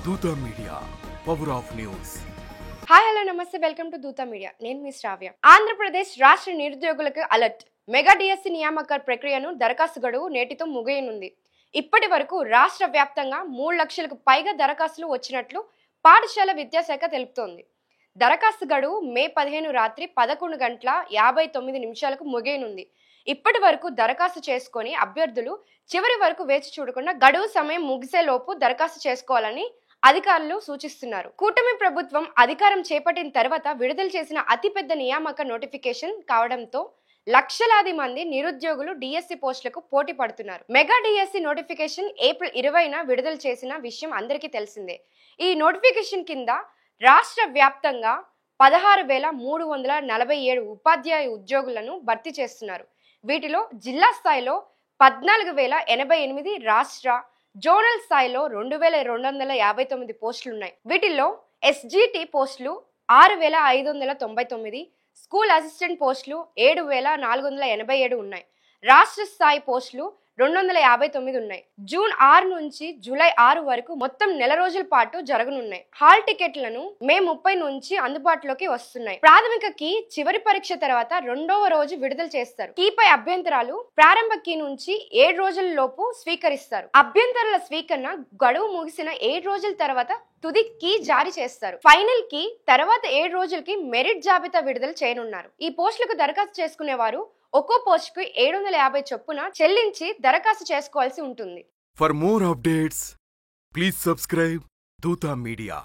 దూత media, power of news. Hi hello నమస్తే, welcome to దూత మీడియా. నేను మీ శ్రావ్య. ఆంధ్రప్రదేశ్ రాష్ట్ర నిరుద్యోగులకు అలర్ట్. మెగా డిఎస్సి నియామక ప్రక్రియను దరఖాస్తు గడువు నేటితో ముగియనుంది. ఇప్పటి వరకు రాష్ట్ర వ్యాప్తంగా 3 లక్షలకు పైగా దరఖాస్తులు వచ్చినట్లు పాఠశాల విద్యాశాఖ తెలుపుతోంది. దరఖాస్తు గడువు మే 15 రాత్రి 11:59 ముగియనుంది. ఇప్పటి వరకు దరఖాస్తు చేసుకొని అభ్యర్థులు చివరి వరకు వేచి చూడకుండా గడువు సమయం ముగిసేలోపు దరఖాస్తు చేసుకోవాలని అధికారులు సూచిస్తున్నారు. కూటమి ప్రభుత్వం అధికారం చేపట్టిన తర్వాత విడుదల చేసిన అతిపెద్ద నియామక నోటిఫికేషన్ కావడంతో లక్షలాది మంది నిరుద్యోగులు డిఎస్సి పోస్టులకు పోటీ పడుతున్నారు. మెగా డిఎస్సి నోటిఫికేషన్ ఏప్రిల్ 20న విడుదల చేసిన విషయం అందరికీ తెలిసిందే. ఈ నోటిఫికేషన్ కింద రాష్ట్ర వ్యాప్తంగా 16,347 ఉపాధ్యాయ ఉద్యోగులను భర్తీ చేస్తున్నారు. వీటిలో జిల్లా స్థాయిలో 14,088, రాష్ట్ర జోనల్ స్థాయిలో 2,259 పోస్టులున్నాయి. వీటిల్లో ఎస్జిటి పోస్టులు 6,599, స్కూల్ అసిస్టెంట్ పోస్టులు 7,487 ఉన్నాయి. రాష్ట్ర స్థాయి పోస్టులు 259 ఉన్నాయి. జూన్ 6 నుంచి జూలై 6 వరకు మొత్తం నెల రోజుల పాటు జరగనున్నాయి. హాల్ టికెట్లను మే 30 నుంచి అందుబాటులోకి వస్తున్నాయి. ప్రాథమిక కీ చివరి పరీక్ష తర్వాత 2వ రోజు విడుదల చేస్తారు. కీపై అభ్యంతరాలు ప్రారంభ కీ నుంచి 7 రోజుల లోపు స్వీకరిస్తారు. అభ్యంతరాల స్వీకరణ గడువు ముగిసిన 7 రోజుల తర్వాత తుది కీ జారీ చేస్తారు. ఫైనల్ కీ తర్వాత 7 రోజులకి మెరిట్ జాబితా విడుదల చేయనున్నారు. ఈ పోస్టులకు దరఖాస్తు చేసుకునేవారు ఒక్కో పోస్టుకు 750 చొప్పున చెల్లించి దరఖాస్తు చేసుకోవాల్సి ఉంటుంది. For more updates please subscribe దూత మీడియా.